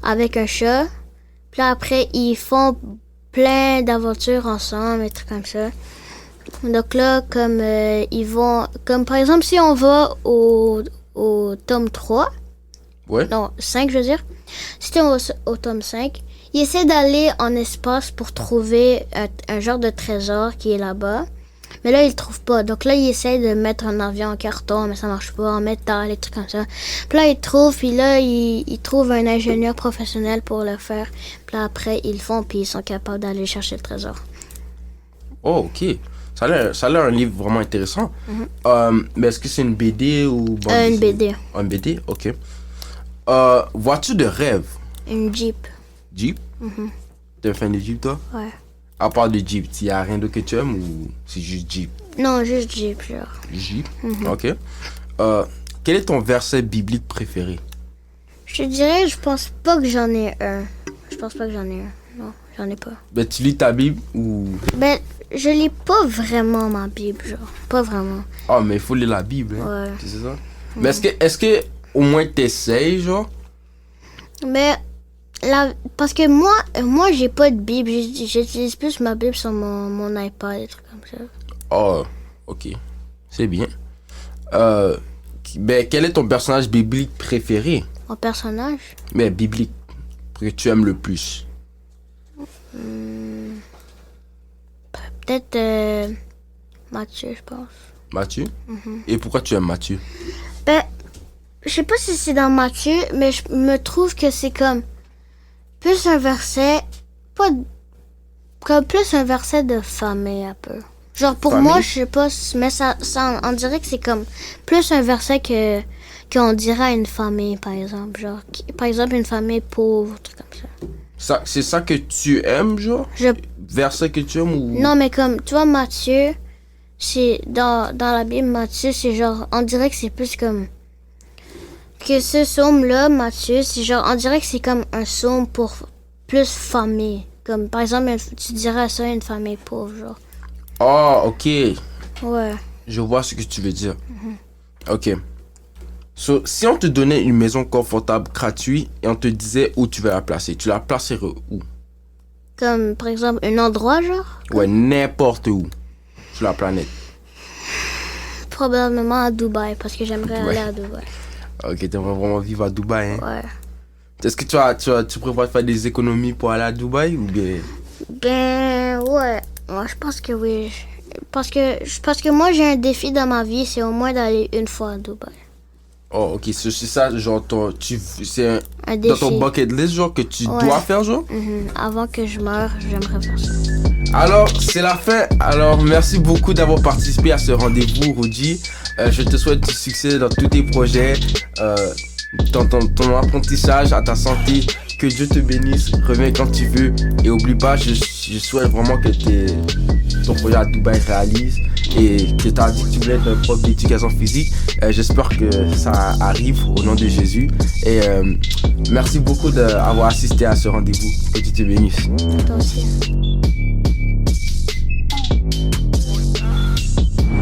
avec un chat. Puis après, ils font plein d'aventures ensemble et trucs comme ça. Donc là, comme ils vont... Comme par exemple, si on va au tome 3... Ouais. Non, 5, je veux dire. Si on va au tome 5, ils essaient d'aller en espace pour trouver un genre de trésor qui est là-bas. Mais là, ils le trouvent pas. Donc là, ils essaient de mettre un avion en carton, mais ça marche pas, en métal, des trucs comme ça. Puis là, ils trouvent, puis là, ils trouvent un ingénieur professionnel pour le faire. Puis là, après, ils le font, puis ils sont capables d'aller chercher le trésor. Oh, ok. Ça a l'air un livre vraiment intéressant. Mais est-ce que c'est une BD ou... Une BD. Une BD, ok. Voiture de rêve? Une Jeep. Jeep? T'es un fan de Jeep, toi? Ouais. À part de Jeep, il n'y a rien d'autre que tu aimes ou c'est juste Jeep? Non, juste Jeep, genre. Jeep? Ok. Quel est ton verset biblique préféré? Je te dirais, je pense pas que j'en ai un. Je pense pas que j'en ai un. Non, j'en ai pas. Ben, tu lis ta Bible ou... Ben, je lis pas vraiment ma Bible, genre. Pas vraiment. Ah, mais il faut lire la Bible, hein? Ouais. C'est ça? Mais est-ce que au moins t'essayes, genre? Mais... parce que moi j'ai pas de Bible, j'utilise plus ma Bible sur mon iPad, des trucs comme ça. Oh, ok. C'est bien. Ben, quel est ton personnage biblique préféré? Mon personnage? Mais biblique, que tu aimes le plus? Peut-être Matthieu, je pense. Matthieu? Et pourquoi tu aimes Matthieu? Ben, je sais pas si c'est dans Matthieu, mais je me trouve que c'est comme... Plus un verset, comme plus un verset de famille un peu. Genre pour famille? moi, je sais pas, mais ça on dirait que c'est comme plus un verset qu'on dirait à une famille, par exemple. Genre, par exemple, une famille pauvre, truc comme ça. C'est ça que tu aimes, genre? Verset que tu aimes ou... Non, mais comme, tu vois, Matthieu, c'est dans la Bible, Matthieu, c'est genre, on dirait que c'est plus comme... Que ce psaume-là, Matthieu, c'est genre, on dirait que c'est comme un psaume pour plus famille. Comme, par exemple, tu dirais ça à une famille pauvre, genre. Oh, ok. Ouais. Je vois ce que tu veux dire. Ok. So, si on te donnait une maison confortable, gratuite, et on te disait où tu veux la placer, tu la placerais où? Comme, par exemple, un endroit, genre? Ouais, n'importe où. Sur la planète. Probablement à Dubaï, parce que j'aimerais aller à Dubaï. Ok, t'aimerais vraiment vivre à Dubaï, hein? Ouais. Est-ce que tu prévois de faire des économies pour aller à Dubaï ou bien? Ben, ouais. Moi, je pense que oui. Parce que moi, j'ai un défi dans ma vie, c'est au moins d'aller une fois à Dubaï. Oh, ok, c'est ça, genre, c'est un défi. Dans ton bucket list, genre, que tu dois faire, genre? Avant que je meure, j'aimerais faire ça. Alors, c'est la fin. Alors, merci beaucoup d'avoir participé à ce rendez-vous, Rudy. Je te souhaite du succès dans tous tes projets, dans ton apprentissage, à ta santé. Que Dieu te bénisse. Reviens quand tu veux. Et oublie pas, je souhaite vraiment que ton projet à Dubaï réalise. Et que tu as dit que tu voulais être un prof d'éducation physique. J'espère que ça arrive au nom de Jésus. Et merci beaucoup d'avoir assisté à ce rendez-vous. Que Dieu te bénisse. Toi aussi.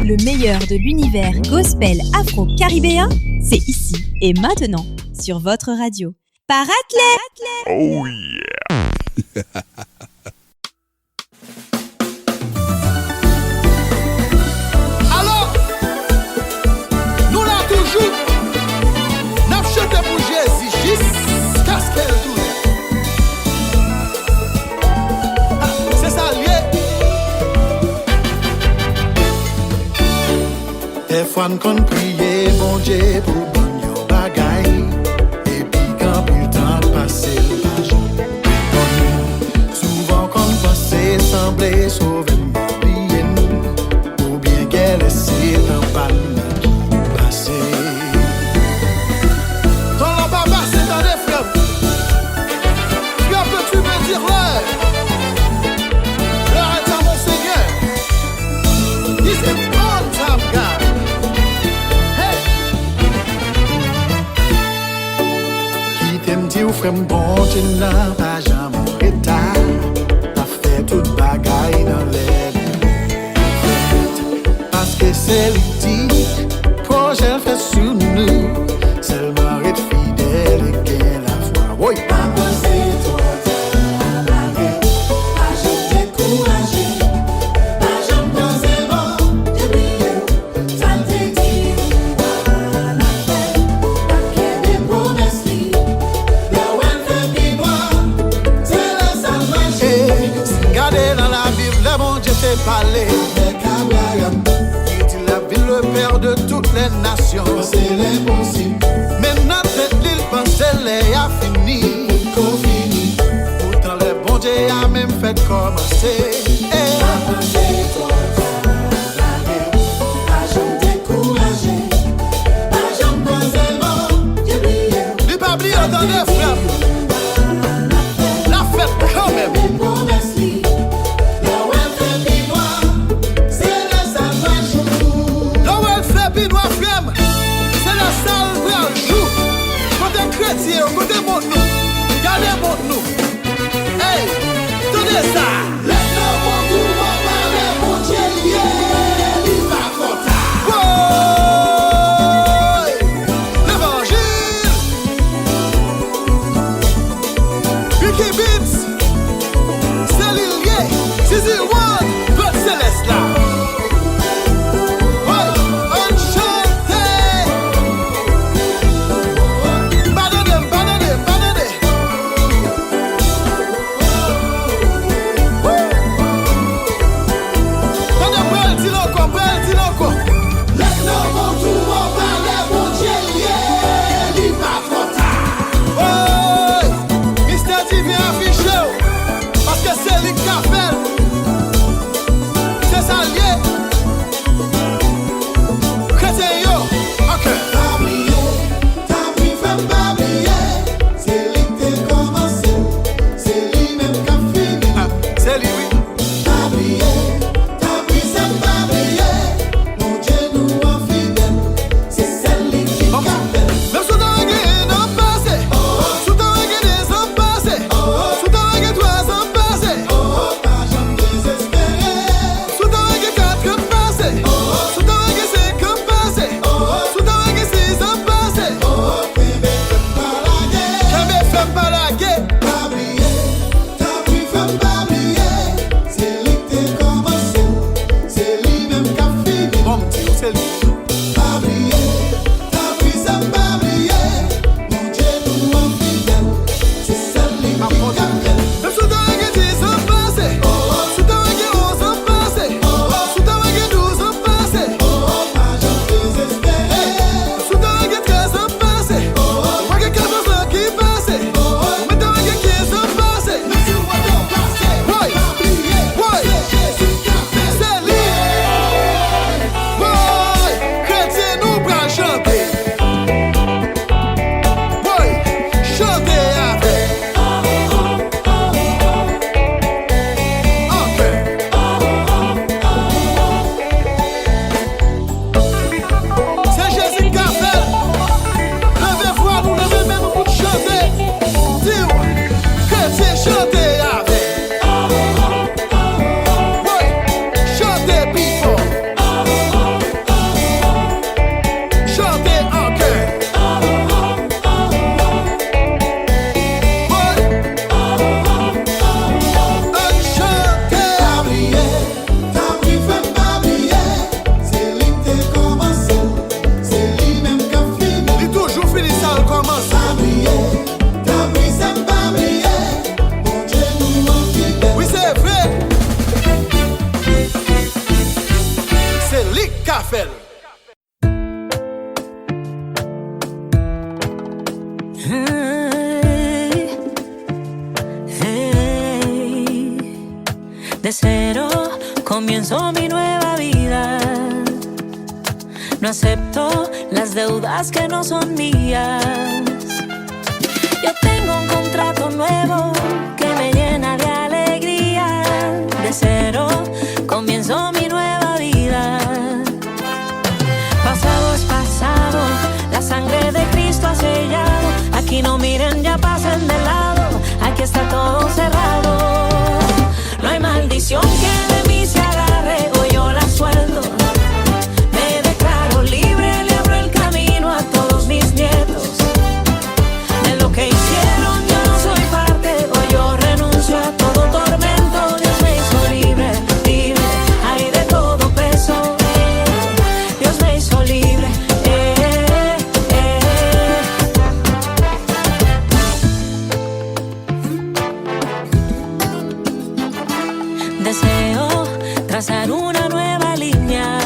Le meilleur de l'univers gospel afro-caribéen, c'est ici et maintenant sur votre radio. Paraclet! Oh yeah! Alors, nous l'avons toujours, nous chantons pour Jésus jusqu'à ce qu'elle tourne. Des fois nous qu'on prier bon Dieu pour bon yo bagaille. Et puis quand plus le temps passé le pas souvent qu'on pensait sembler sauver oublier nous ou bien qu'elle laisser un panne passer. Ton là-bas c'est dans les frères. Que peux-tu me dire là? L'heure est à mon Seigneur. This is on time God. Ti ou frem bon ti nan pa jam reta. Ta fait tout bagay nan lè. Paske se li di projet fait sous nous. Seulement être fidèle et gain la foi. Oui. Parler. Il dit la ville le père de toutes les nations. C'est l'impossible. Maintenant tête l'île pensait les a fini. Pourtant les bons dieux a même fait commencer. Les pabliers dans les frères. La fête quand même. Chrétien, côté monte nous, gardez monte nous. Hey, tenez ça. Laisse-nous mon tour, on parle mon Dieu, il va content. L'évangile. Ricky Beats, c'est l'île, Zizi One, Blood Céleste là. De cero comienzo mi nueva vida. No acepto las deudas que no son mías. Yo tengo un contrato nuevo que me llena de alegría. De cero comienzo mi nueva vida. Pasado es pasado, la sangre de Cristo ha sellado. Aquí no miren, ya pasen de lado. Aquí está todo cerrado. No hay maldición que de mí se agarre o yo la suelto. Me declaro libre, le abro el camino a todos mis nietos. De lo que hicieron yo no soy parte, o yo renuncio a todo tormento. Dios me hizo libre, libre, hay de todo peso. Dios me hizo libre. Deseo trazar una nueva línea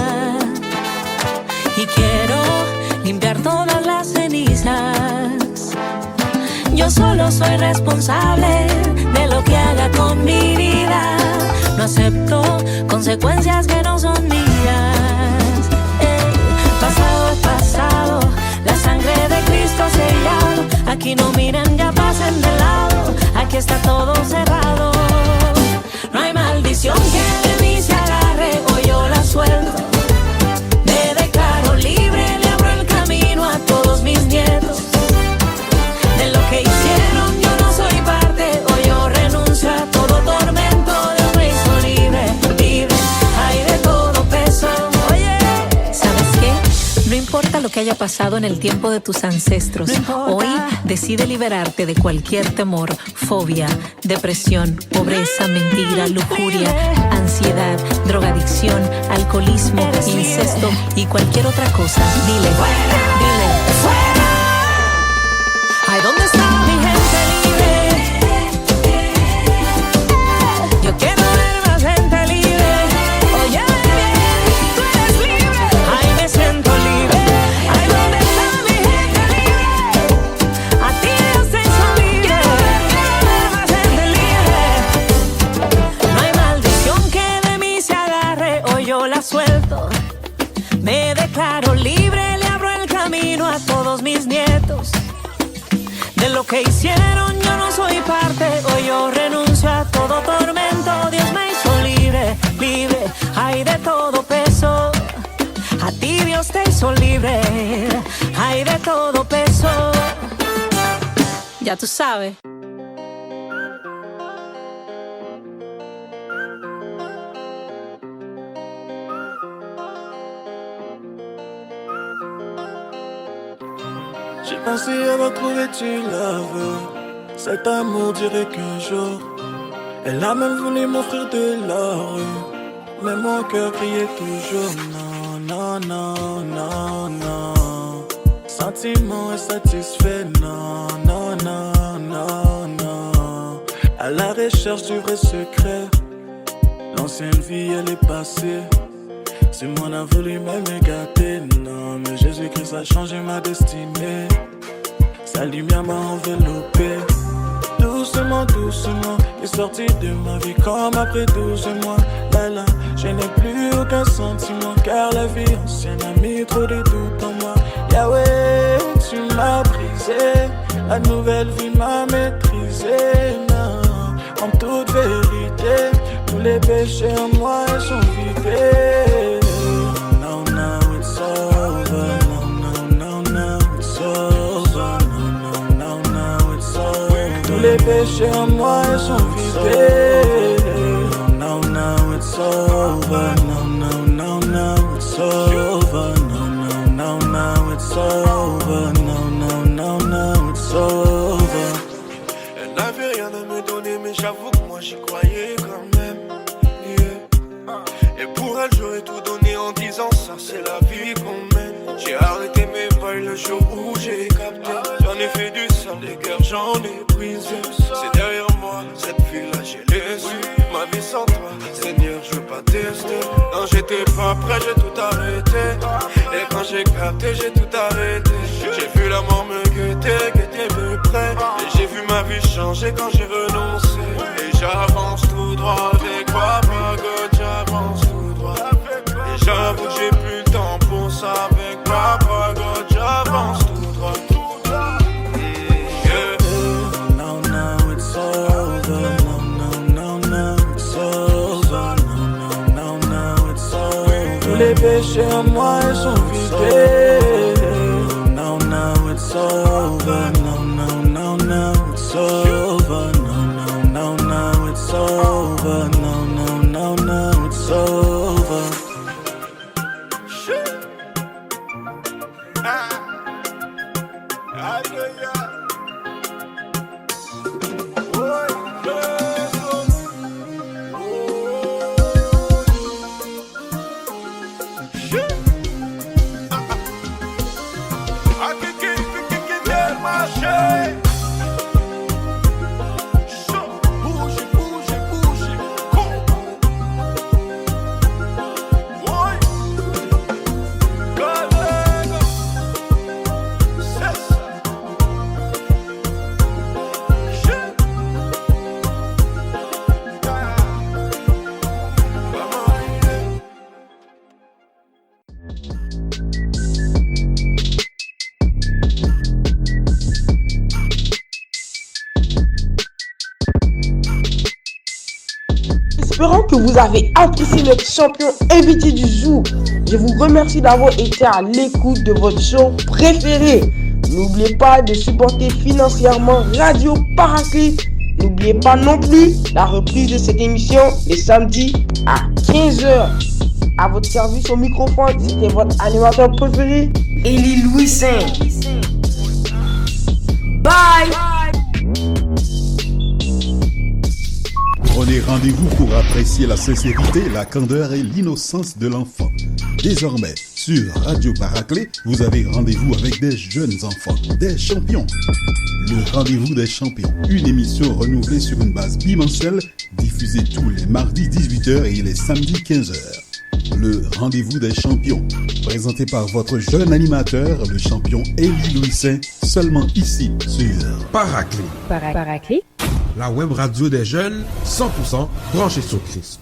y quiero limpiar todas las cenizas. Yo solo soy responsable de lo que haga con mi vida. No acepto consecuencias que no son mías. Pasado es pasado, la sangre de Cristo ha sellado. Aquí no miren, ya pasen de lado. Aquí está todo cerrado. No hay maldición que de mí se agarre o yo la suelto. Me declaro libre, le abro el camino a todos mis nietos. De lo que hicieron yo no soy parte, o yo renuncio a todo tormento. Dios me hizo libre, libre, hay de todo peso. Oye, ¿sabes qué? No importa lo que haya pasado en el tiempo de tus ancestros, hoy decide liberarte de cualquier temor, fobia, depresión, pobreza, mentira, lujuria, ansiedad, drogadicción, alcoholismo, incesto y cualquier otra cosa. Dile, fuera, dile, fuera. Ay, ¿dónde está mi gente libre? Yo quiero ver más gente libre. Oye, tú eres libre. Ay, me siento libre. Ay, ¿dónde está mi gente libre? A ti Dios te hizo libre. Quiero ver más gente libre. No hay maldición que de mí se agarre o yo la suelto. Me declaro libre, le abro el camino a todos mis nietos. De lo que hicieron yo no soy parte, o yo renuncio a todo tormento. Dios me hizo libre, libre, hay de todo peso. A ti Dios te hizo libre, hay de todo peso. Ya tú sabes. J'ai pensé à retrouver tu l'aveux. Cet amour dirait qu'un jour elle a même voulu m'offrir de l'or. Mais mon cœur criait toujours non, non, non, non, non. Sentiment insatisfait, non, non, non, non, non. À la recherche du vrai secret. L'ancienne vie elle est passée. Si mon a voulu même gâter, non. Mais Jésus-Christ a changé ma destinée. Sa lumière m'a enveloppé. Doucement, doucement, il est sorti de ma vie comme après 12 mois. Là, là, je n'ai plus aucun sentiment, car la vie ancienne a mis trop de doutes en moi. Yahweh, tu m'as brisé, la nouvelle vie m'a maîtrisé. Non, en toute vérité, tous les péchés en moi sont vidés. Now, now it's over. Now, now it's over. Now it's over. Tous les péchés en moi sont vidés. Now, now it's over. Now it's over. Now it's over. Now it's over. Elle n'avait rien à me donner, mais j'avoue que moi j'y croyais quand même. Yeah. Et pour elle j'aurais tout donné en disant ça c'est la vie qu'on mène. J'ai arrêté mes bails le jour où j'ai capté. J'en ai fait du sale, des cœurs j'en ai brisé. C'est derrière moi, cette fille-là j'ai laissé. Ma vie sans toi, Seigneur je veux pas tester. Quand j'étais pas prêt j'ai tout arrêté. Et quand j'ai capté j'ai tout arrêté. J'ai vu la mort me guetter me près. Et j'ai vu ma vie changer quand j'ai renoncé. Et j'avance tout droit avec Papa God, j'avance tout droit. Et j'avoue que j'ai plus le temps pour ça avec Papa God, j'avance tout droit. No, no, it's over. No, no, no, no, it's over. No, no, no, no, it's over. Tous les péchés en moi ils sont vidés. No, no, it's over. No, no, no, no, it's over. No, no, no, no, it's over. No, no, no, no, it's over. Espérons que vous avez apprécié notre champion invité du jour. Je vous remercie d'avoir été à l'écoute de votre show préféré. N'oubliez pas de supporter financièrement Radio Paraclet. N'oubliez pas non plus la reprise de cette émission les samedis à 15h. À votre service au microphone, c'était votre animateur préféré, Élie Louis-Saint. Bye! Prenez rendez-vous pour apprécier la sincérité, la candeur et l'innocence de l'enfant. Désormais, sur Radio Paraclet, vous avez rendez-vous avec des jeunes enfants, des champions. Le Rendez-vous des champions, une émission renouvelée sur une base bimensuelle, diffusée tous les mardis 18h et les samedis 15h. Le Rendez-vous des champions, présenté par votre jeune animateur, le champion Élie Louis-Saint, seulement ici sur Paraclet. Paraclet. La web radio des jeunes, 100% branchée sur Christ.